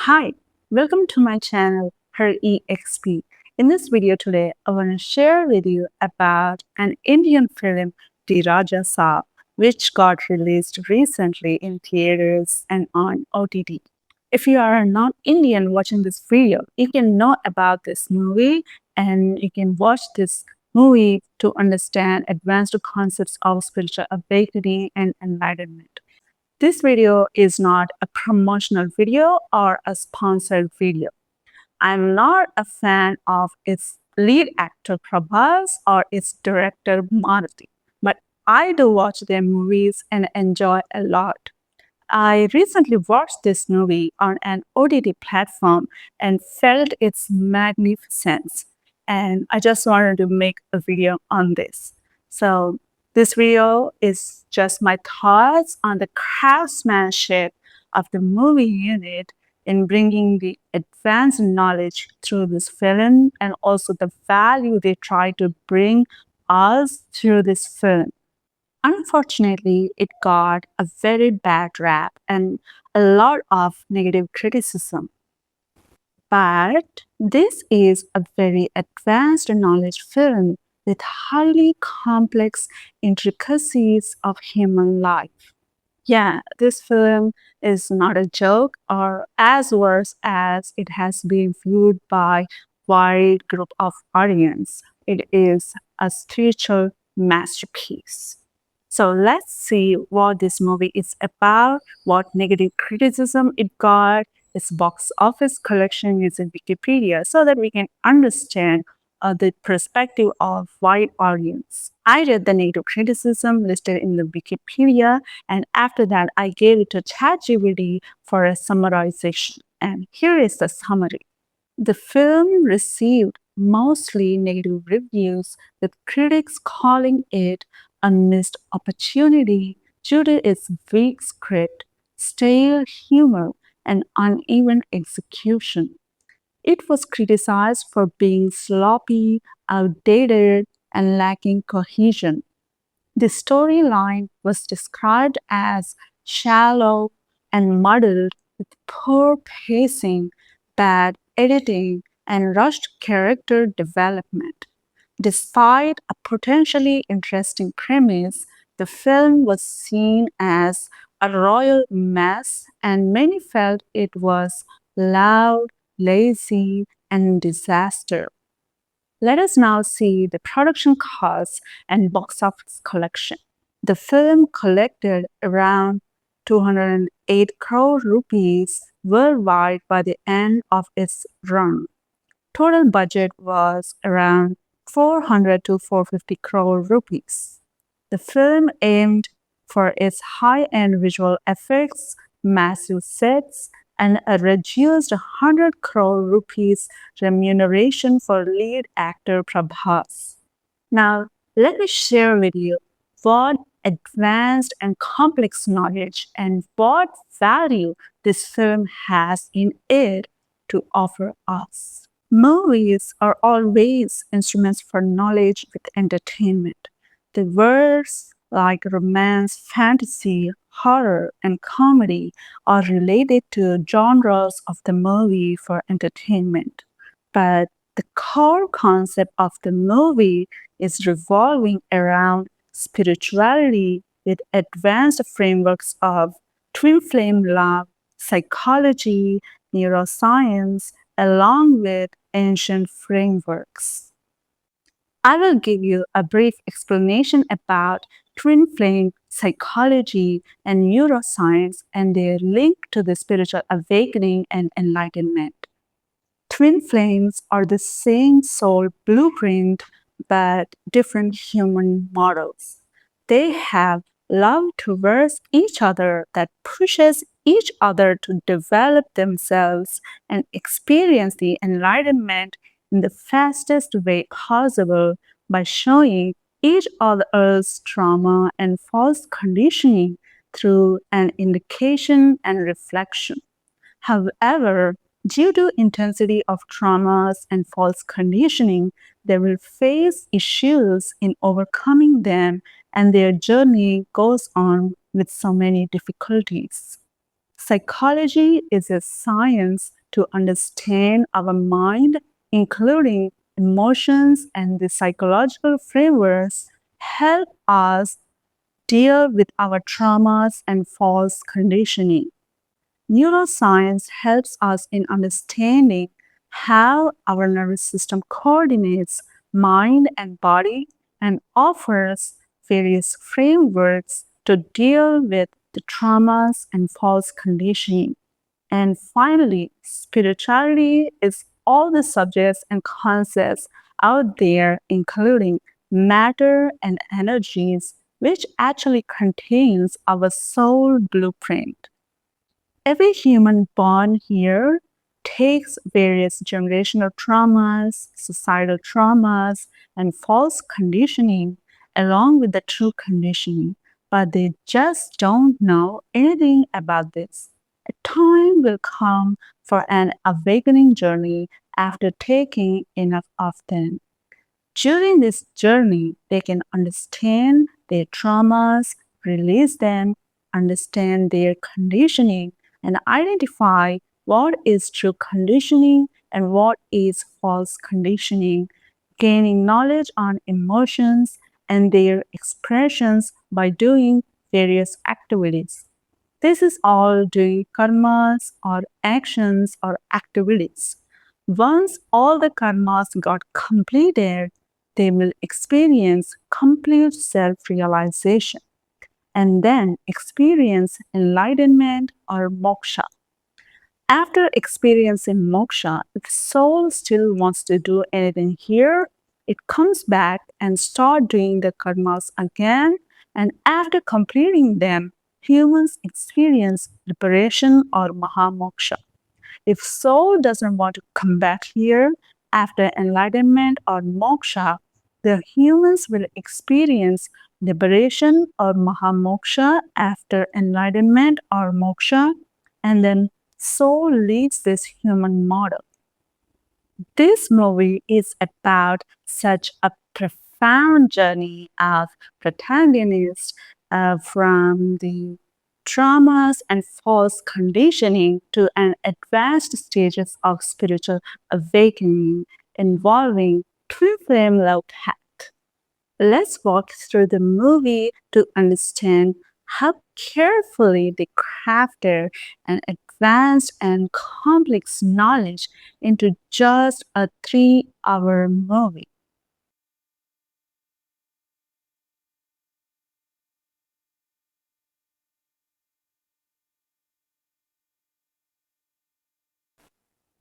Hi, welcome to my channel, Her EXP. In this video today, I want to share with you about an Indian film, The Raja Saab, which got released recently in theaters and on OTT. If you are not Indian watching this video, you can know about this movie and you can watch this movie to understand advanced concepts of spiritual awakening and enlightenment. This video is not a promotional video or a sponsored video. I'm not a fan of its lead actor Prabhas or its director Maruti, but I do watch their movies and enjoy a lot. I recently watched this movie on an OTT platform and felt its magnificence. And I just wanted to make a video on this. So, this video is just my thoughts on the craftsmanship of the movie unit in bringing the advanced knowledge through this film and also the value they try to bring us through this film. Unfortunately, it got a very bad rap and a lot of negative criticism. But this is a very advanced knowledge film with highly complex intricacies of human life. Yeah, this film is not a joke or as worse as it has been viewed by wide group of audience. It is a spiritual masterpiece. So let's see what this movie is about, what negative criticism it got, its box office collection using Wikipedia, so that we can understand the perspective of wide audience. I read the negative criticism listed in the Wikipedia, and after that, I gave it to ChatGPT for a summarization. And here is the summary. The film received mostly negative reviews, with critics calling it a missed opportunity due to its weak script, stale humor, and uneven execution. It was criticized for being sloppy, outdated, and lacking cohesion. The storyline was described as shallow and muddled with poor pacing, bad editing, and rushed character development. Despite a potentially interesting premise, the film was seen as a royal mess, and many felt it was loud, lazy, and disaster. Let us now see the production costs and box office collection. The film collected around 208 crore rupees worldwide by the end of its run. Total budget was around 400 to 450 crore rupees. The film aimed for its high-end visual effects, massive sets, and a reduced 100 crore rupees remuneration for lead actor Prabhas. Now, let me share with you what advanced and complex knowledge and what value this film has in it to offer us. Movies are always instruments for knowledge with entertainment. The words like romance, fantasy, horror, and comedy are related to genres of the movie for entertainment. But the core concept of the movie is revolving around spirituality with advanced frameworks of twin flame love, psychology, neuroscience, along with ancient frameworks. I will give you a brief explanation about twin flame psychology and neuroscience and their link to the spiritual awakening and enlightenment. Twin flames are the same soul blueprint but different human models. They have love towards each other that pushes each other to develop themselves and experience the enlightenment in the fastest way possible by showing each other's trauma and false conditioning through an indication and reflection. However, due to intensity of traumas and false conditioning, they will face issues in overcoming them, and their journey goes on with so many difficulties. Psychology is a science to understand our mind, including emotions and the psychological frameworks, help us deal with our traumas and false conditioning. Neuroscience helps us in understanding how our nervous system coordinates mind and body and offers various frameworks to deal with the traumas and false conditioning. And finally, spirituality is all the subjects and concepts out there, including matter and energies, which actually contains our soul blueprint. Every human born here takes various generational traumas, societal traumas, and false conditioning along with the true conditioning, but they just don't know anything about this. A time will come for an awakening journey after taking enough of them. During this journey, they can understand their traumas, release them, understand their conditioning, and identify what is true conditioning and what is false conditioning, gaining knowledge on emotions and their expressions by doing various activities. This is all doing karmas or actions or activities. Once all the karmas got completed, they will experience complete self realization and then experience enlightenment or moksha. After experiencing moksha, if the soul still wants to do anything here, it comes back and start doing the karmas again, and after completing them, humans experience liberation or mahamoksha. If soul doesn't want to come back here after enlightenment or moksha, the humans will experience liberation or mahamoksha after enlightenment or moksha, and then soul leaves this human model. This movie is about such a profound journey of protagonists from the traumas and false conditioning to an advanced stages of spiritual awakening involving twin flame love pact. Let's walk through the movie to understand how carefully they crafted an advanced and complex knowledge into just a 3 hour movie.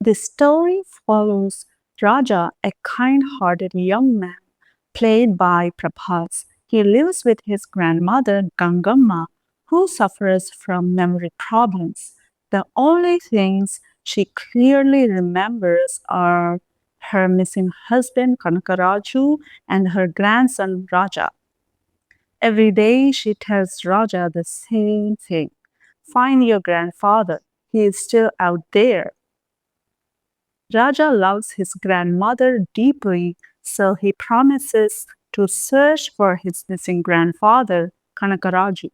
The story follows Raja, a kind hearted young man played by Prabhas. He lives with his grandmother Gangamma, who suffers from memory problems. The only things she clearly remembers are her missing husband Kanakaraju and her grandson Raja. Every day she tells Raja the same thing: find your grandfather, he is still out there. Raja loves his grandmother deeply, so he promises to search for his missing grandfather, Kanakaraju.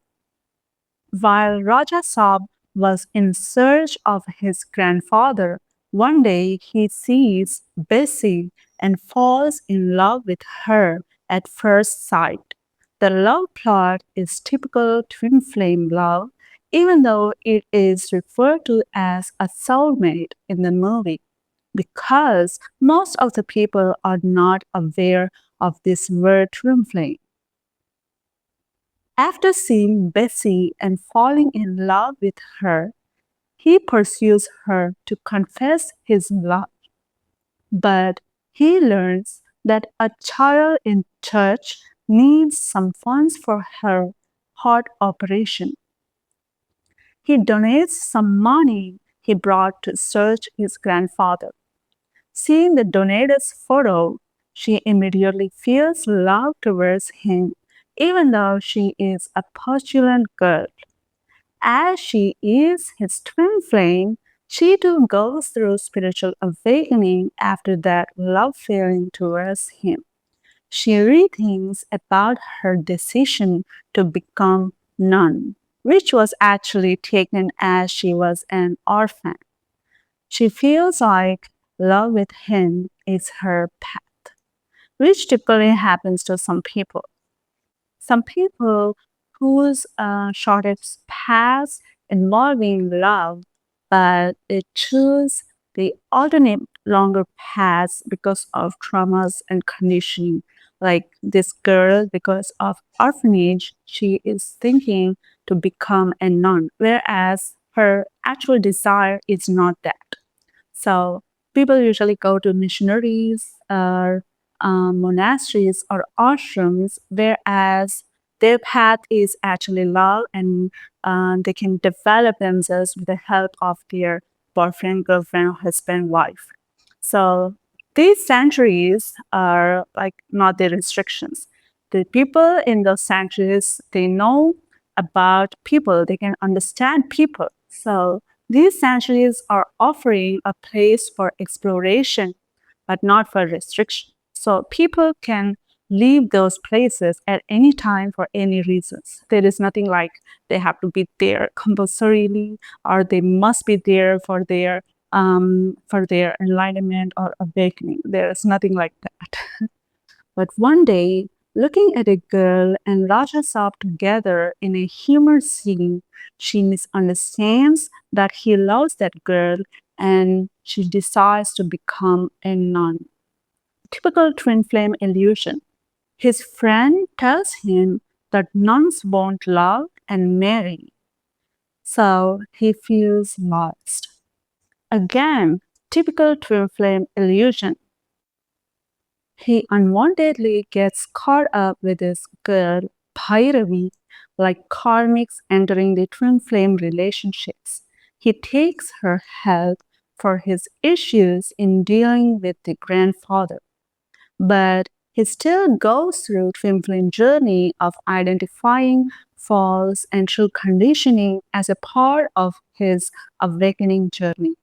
While Raja Saab was in search of his grandfather, one day he sees Bessie and falls in love with her at first sight. The love plot is typical twin flame love, even though it is referred to as a soulmate in the movie, because most of the people are not aware of this word twin flame. After seeing Bessie and falling in love with her, he pursues her to confess his love. But he learns that a child in church needs some funds for her heart operation. He donates some money he brought to search his grandfather. Seeing the donator's photo, she immediately feels love towards him, even though she is a postulant girl. As she is his twin flame, she too goes through spiritual awakening after that love feeling towards him. She rethinks about her decision to become nun, which was actually taken as she was an orphan. She feels like love with him is her path, which typically happens to some people. Some people whose shortest paths involving love, but they choose the alternate longer paths because of traumas and conditioning. Like this girl, because of orphanage, she is thinking to become a nun, whereas her actual desire is not that. So people usually go to missionaries or monasteries or ashrams, whereas their path is actually love and they can develop themselves with the help of their boyfriend, girlfriend, husband, wife. So these sanctuaries are like not the restrictions. The people in those sanctuaries, they know about people, they can understand people. So these sanctuaries are offering a place for exploration, but not for restriction. So people can leave those places at any time for any reasons. There is nothing like they have to be there compulsorily or they must be there for their enlightenment or awakening. There is nothing like that. But one day, looking at a girl and Raja Saab together in a humor scene, she misunderstands that he loves that girl and she decides to become a nun. Typical twin flame illusion. His friend tells him that nuns won't love and marry, so he feels lost. Again, typical twin flame illusion. He unwantedly gets caught up with this girl, Bhairavi, like karmics entering the twin flame relationships. He takes her help for his issues in dealing with the grandfather. But he still goes through twin flame journey of identifying faults and true conditioning as a part of his awakening journey.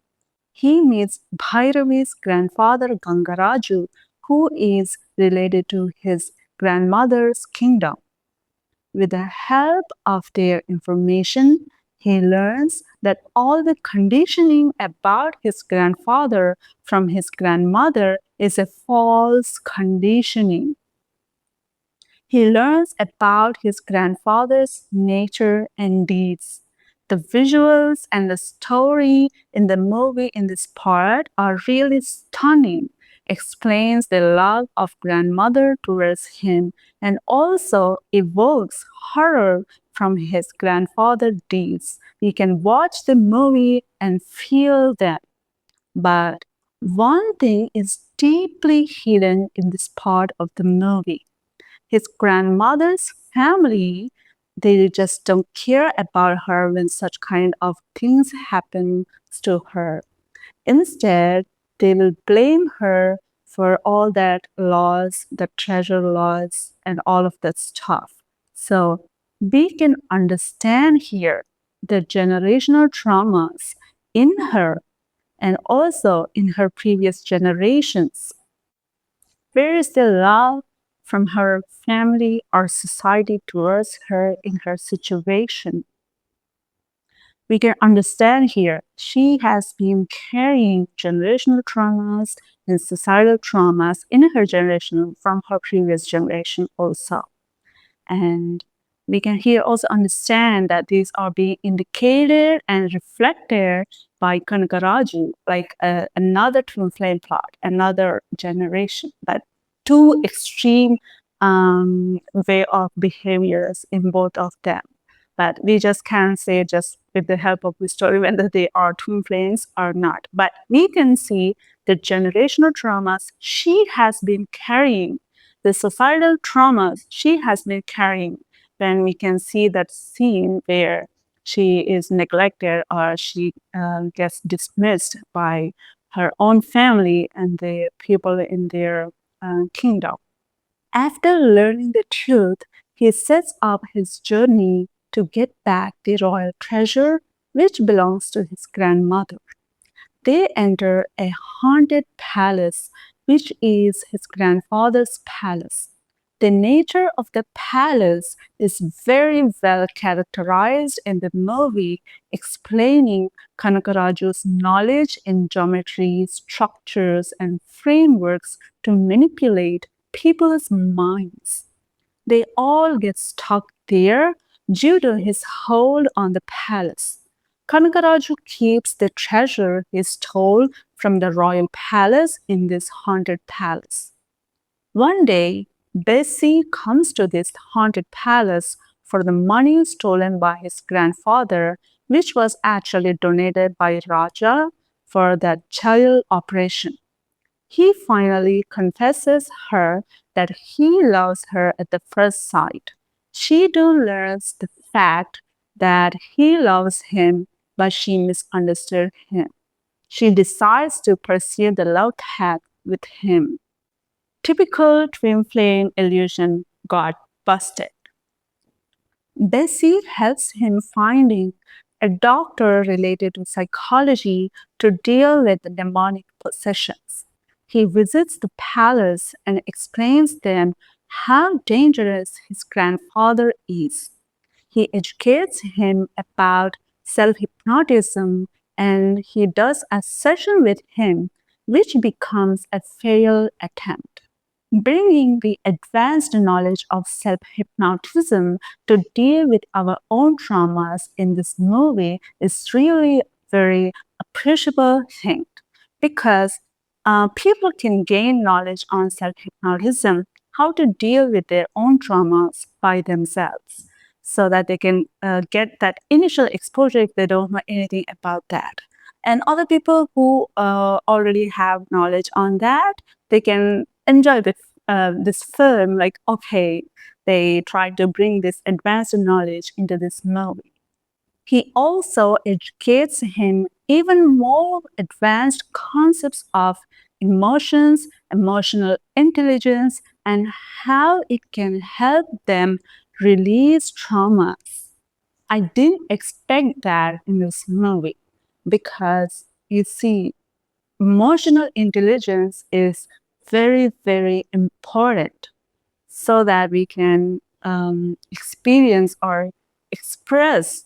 He meets Bhairavi's grandfather Gangaraju, who is related to his grandmother's kingdom. With the help of their information, he learns that all the conditioning about his grandfather from his grandmother is a false conditioning. He learns about his grandfather's nature and deeds. The visuals and the story in the movie in this part are really stunning. Explains the love of grandmother towards him and also evokes horror from his grandfather's deeds. You can watch the movie and feel that. But one thing is deeply hidden in this part of the movie. His grandmother's family, they just don't care about her when such kind of things happen to her. Instead, they will blame her for all that loss, the treasure loss, and all of that stuff. So we can understand here the generational traumas in her and also in her previous generations. Where is the love from her family or society towards her in her situation? We can understand here she has been carrying generational traumas and societal traumas in her generation from her previous generation also. And we can here also understand that these are being indicated and reflected by Kanakaraju, like another twin flame plot, another generation, but two extreme way of behaviors in both of them. But we just can't say just with the help of the story whether they are twin flames or not. But we can see the generational traumas she has been carrying, the societal traumas she has been carrying, when we can see that scene where she is neglected or she gets dismissed by her own family and the people in their kingdom. After learning the truth, he sets up his journey to get back the royal treasure which belongs to his grandmother. They enter a haunted palace, which is his grandfather's palace. The nature of the palace is very well characterized in the movie, explaining Kanakaraju's knowledge in geometry, structures, and frameworks to manipulate people's minds. They all get stuck there due to his hold on the palace. Kanagaraju keeps the treasure he stole from the royal palace in this haunted palace. One day, Bessie comes to this haunted palace for the money stolen by his grandfather, which was actually donated by Raja for the child operation. He finally confesses her that he loves her at the first sight. She too learns the fact that he loves him, but she misunderstood him. She decides to pursue the love path with him. Typical twin flame illusion got busted. Bessie helps him finding a doctor related to psychology to deal with the demonic possessions. He visits the palace and explains them how dangerous his grandfather is. He educates him about self-hypnotism and he does a session with him which becomes a failed attempt. Bringing the advanced knowledge of self hypnotism to deal with our own traumas in this movie is really very appreciable thing because people can gain knowledge on self hypnotism, how to deal with their own traumas by themselves, so that they can get that initial exposure if they don't know anything about that. And other people who already have knowledge on that, they can enjoy this film. Like, okay, they try to bring this advanced knowledge into this movie. He also educates him even more advanced concepts of emotions, emotional intelligence, and how it can help them release traumas. I didn't expect that in this movie because you see, emotional intelligence is very, very important so that we can experience or express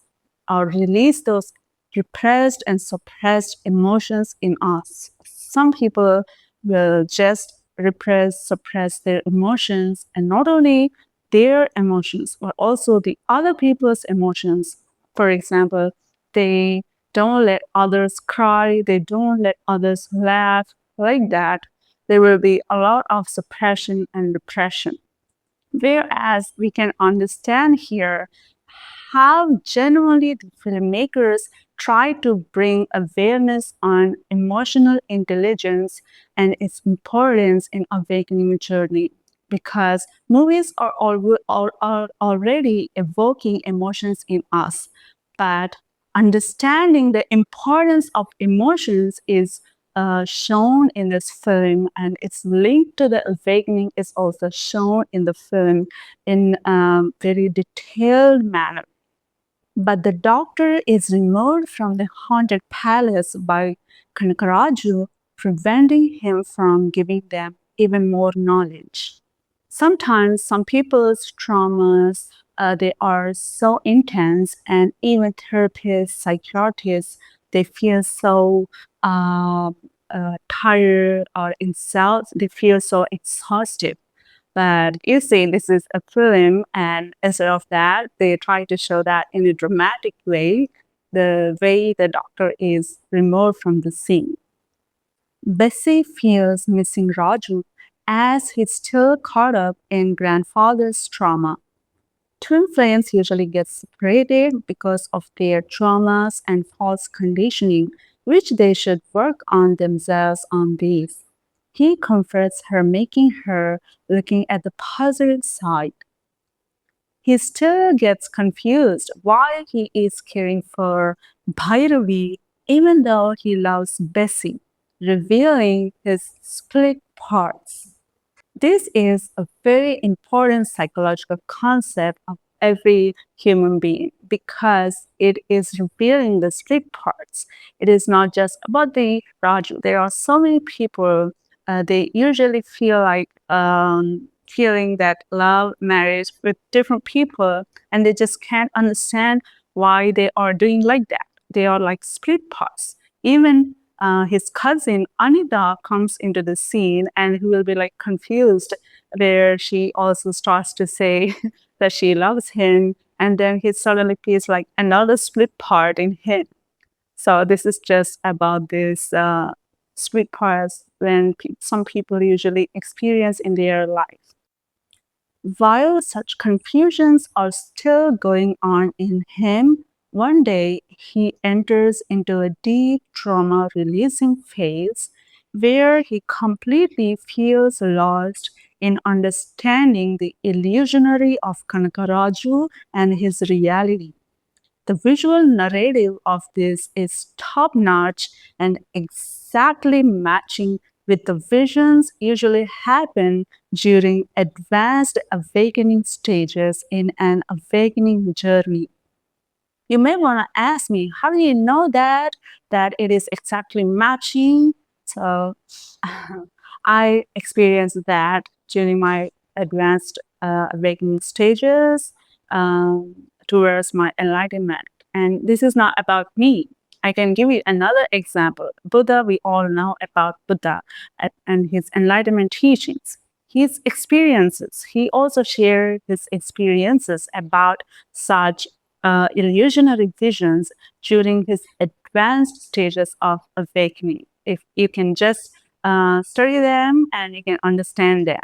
or release those repressed and suppressed emotions in us. Some people will just repress, suppress their emotions, and not only their emotions, but also the other people's emotions. For example, they don't let others cry, they don't let others laugh, like that. There will be a lot of suppression and repression. Whereas we can understand here how genuinely the filmmakers try to bring awareness on emotional intelligence and its importance in awakening journey. Because movies are already evoking emotions in us, but understanding the importance of emotions is shown in this film, and its link to the awakening is also shown in the film in a very detailed manner. But the doctor is removed from the haunted palace by Kanakaraju, preventing him from giving them even more knowledge. Sometimes some people's traumas they are so intense, and even therapists, psychiatrists, they feel so tired or they feel so exhausted. But you see, this is a film, and instead of that, they try to show that in a dramatic way, the way the doctor is removed from the scene. Bessie feels missing Raju as he's still caught up in grandfather's trauma. Twin flames usually get separated because of their traumas and false conditioning, which they should work on themselves on these. He comforts her, making her looking at the positive side. He still gets confused why he is caring for Bhairavi even though he loves Bessie, revealing his split parts. This is a very important psychological concept of every human being because it is revealing the split parts. It is not just about the Raju. There are so many people, they usually feel like feeling that love marriage with different people, and they just can't understand why they are doing like that. They are like split parts. Even his cousin Anida comes into the scene, and he will be like confused, where she also starts to say that she loves him, and then he suddenly feels like another split part in him. So this is just about this split parts when some people usually experience in their life. While such confusions are still going on in him, one day he enters into a deep trauma releasing phase where he completely feels lost in understanding the illusionary of Kanakaraju and his reality. The visual narrative of this is top notch and exactly matching with the visions usually happen during advanced awakening stages in an awakening journey. You may want to ask me, how do you know that it is exactly matching? So I experienced that during my advanced awakening stages towards my enlightenment. And this is not about me. I can give you another example. Buddha, we all know about Buddha and his enlightenment teachings. His experiences, he also shared his experiences about such illusionary visions during his advanced stages of awakening. If you can just study them and you can understand them.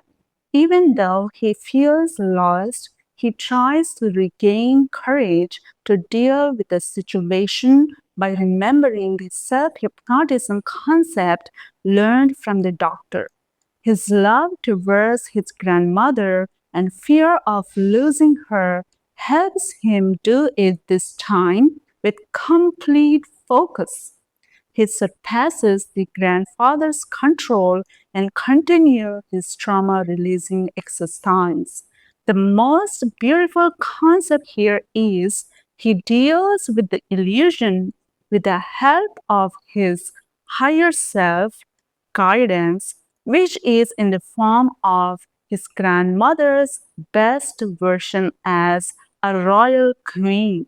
Even though he feels lost, he tries to regain courage to deal with the situation by remembering the self hypnotism concept learned from the doctor. His love towards his grandmother and fear of losing her helps him do it this time with complete focus. He surpasses the grandfather's control and continues his trauma releasing exercise. The most beautiful concept here is he deals with the illusion with the help of his higher self guidance, which is in the form of his grandmother's best version as a royal queen.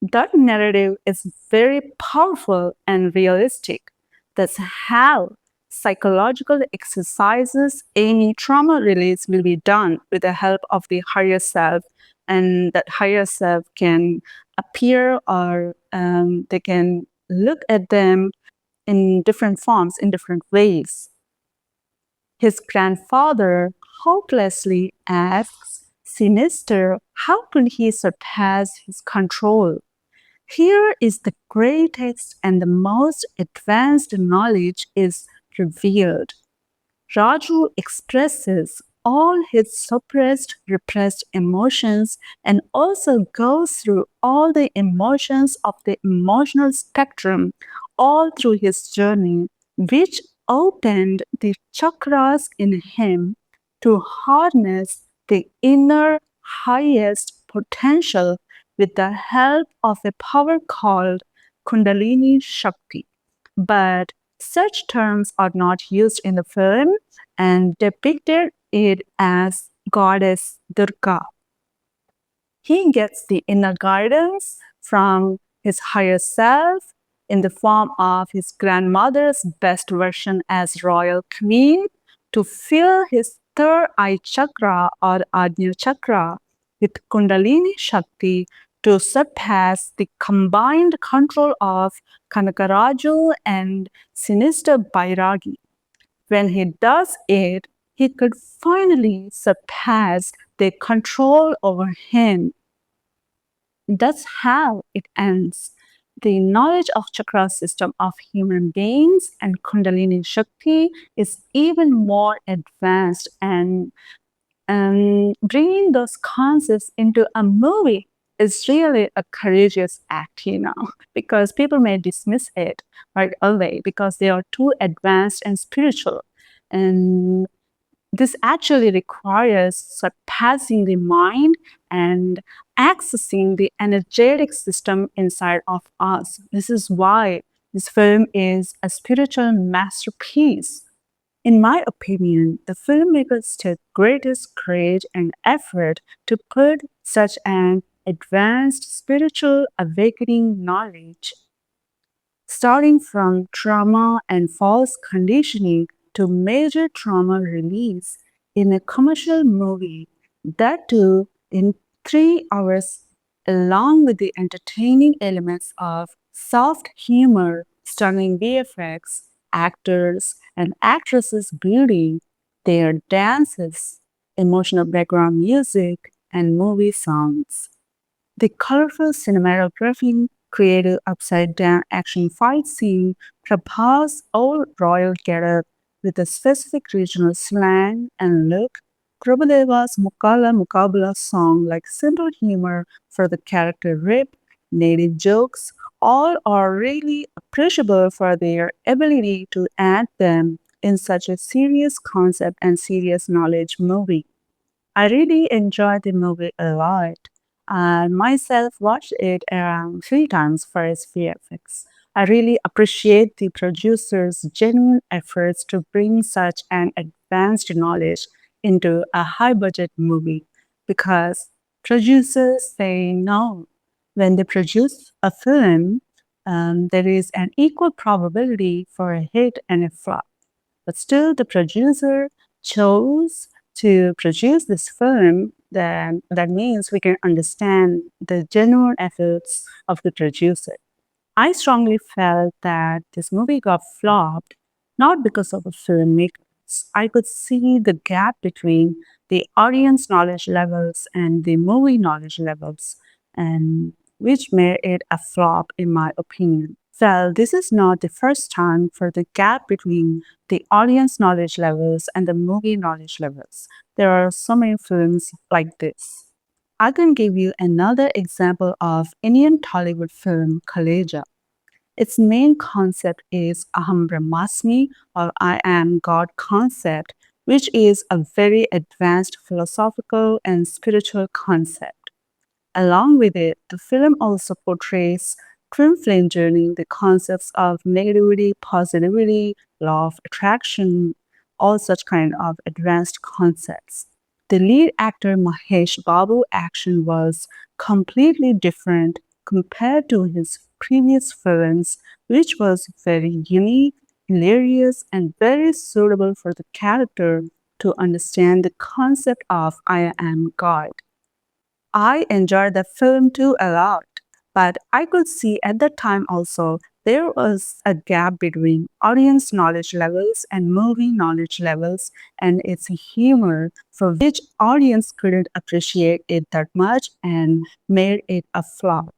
That narrative is very powerful and realistic. That's how psychological exercises, any trauma release will be done with the help of the higher self, and that higher self can appear or they can look at them in different forms, in different ways. His grandfather hopelessly asks Sinister how could he surpass his control. Here is the greatest and the most advanced knowledge is revealed. Raju expresses all his suppressed, repressed emotions and also goes through all the emotions of the emotional spectrum all through his journey, which opened the chakras in him to harness the inner highest potential with the help of a power called Kundalini Shakti. But such terms are not used in the film and depicted it as goddess Durga. He gets the inner guidance from his higher self in the form of his grandmother's best version as royal queen to fill his third eye chakra or Ajna chakra with Kundalini Shakti to surpass the combined control of Kanakaraju and Sinister Bairagi. When he does it, he could finally surpass their control over him. That's how it ends. The knowledge of chakra system of human beings and Kundalini Shakti is even more advanced, and bringing those concepts into a movie is really a courageous act, because people may dismiss it right away because they are too advanced and spiritual. And this actually requires surpassing the mind and accessing the energetic system inside of us. This is why this film is a spiritual masterpiece. In my opinion, the filmmakers took greatest courage and effort to put such an advanced spiritual awakening knowledge, starting from trauma and false conditioning to major trauma release in a commercial movie, that too in 3 hours, along with the entertaining elements of soft humor, stunning VFX, actors and actresses' beauty, their dances, emotional background music, and movie songs. The colorful cinematography created upside-down action fight scene, Prabhas' old royal getup with a specific regional slang and look, Prabhudeva's Mukala Mukabala song like simple humor for the character Rip, native jokes, all are really appreciable for their ability to add them in such a serious concept and serious knowledge movie. I really enjoyed the movie a lot. I myself watched it around 3 times for its VFX. I really appreciate the producer's genuine efforts to bring such an advanced knowledge into a high budget movie because producers say no. When they produce a film, there is an equal probability for a hit and a flop. But still, the producer chose to produce this film, then that means we can understand the genuine efforts of the producer. I strongly felt that this movie got flopped not because of the filmmakers. I could see the gap between the audience knowledge levels and the movie knowledge levels, and which made it a flop in my opinion. Well, this is not the first time for the gap between the audience knowledge levels and the movie knowledge levels. There are so many films like this. I can give you another example of Indian Tollywood film Kaleja. Its main concept is Aham Brahmasmi or I am God concept, which is a very advanced philosophical and spiritual concept. Along with it, the film also portrays twin flame journey, the concepts of negativity, positivity, law of attraction, all such kind of advanced concepts. The lead actor Mahesh Babu action was completely different compared to his previous films, which was very unique, hilarious, and very suitable for the character to understand the concept of I am God. I enjoyed the film too a lot, but I could see at that time also there was a gap between audience knowledge levels and movie knowledge levels and its humor for which audience couldn't appreciate it that much and made it a flop.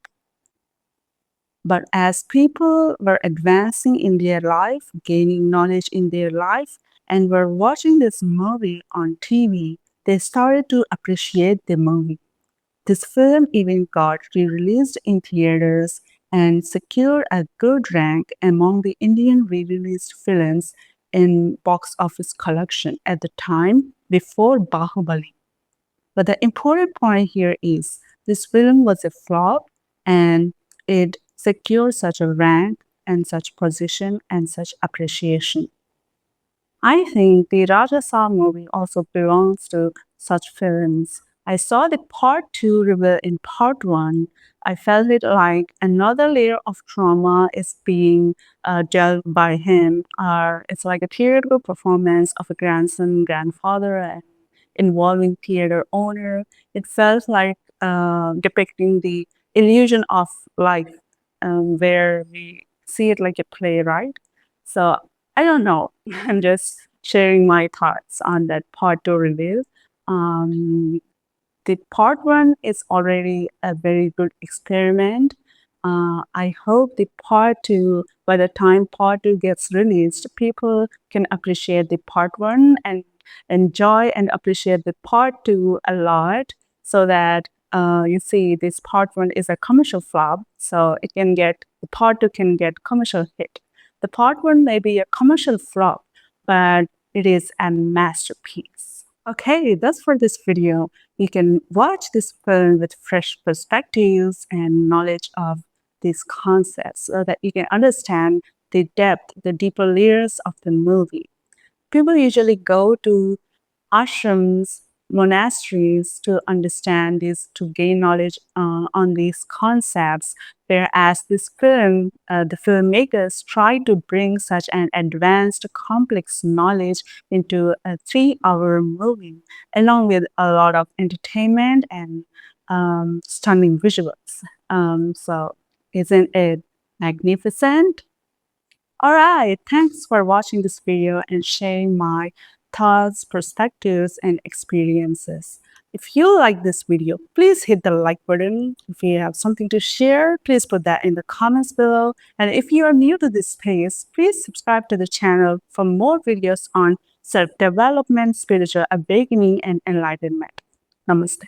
But as people were advancing in their life, gaining knowledge in their life, and were watching this movie on TV, they started to appreciate the movie. This film even got re-released in theaters and secured a good rank among the Indian re-released films in box office collection at the time before Bahubali. But the important point here is this film was a flop and it secured such a rank and such position and such appreciation. I think the Raja Saab movie also belongs to such films. I saw the part 2 reveal in part 1. I felt it like another layer of trauma is being dealt by him. It's like a theatrical performance of a grandson, grandfather, and involving theater owner. It felt like depicting the illusion of life, where we see it like a play, right? So I don't know. I'm just sharing my thoughts on that part 2 reveal. Um, the part 1 is already a very good experiment. I hope the part 2, by the time part 2 gets released, people can appreciate the part 1 and enjoy and appreciate the part 2 a lot so that you see this part 1 is a commercial flop, so it can get, the part 2 can get commercial hit. The part 1 may be a commercial flop, but it is a masterpiece. Okay, that's for this video. You can watch this film with fresh perspectives and knowledge of these concepts so that you can understand the depth, the deeper layers of the movie. People usually go to ashrams, monasteries to understand this, to gain knowledge on these concepts. Whereas the filmmakers try to bring such an advanced, complex knowledge into a 3 hour movie, along with a lot of entertainment and stunning visuals. So, isn't it magnificent? All right, thanks for watching this video and sharing my thoughts, perspectives, and experiences. If you like this video, please hit the like button. If you have something to share, please put that in the comments below. And if you are new to this space, please subscribe to the channel for more videos on self-development, spiritual awakening, and enlightenment. Namaste.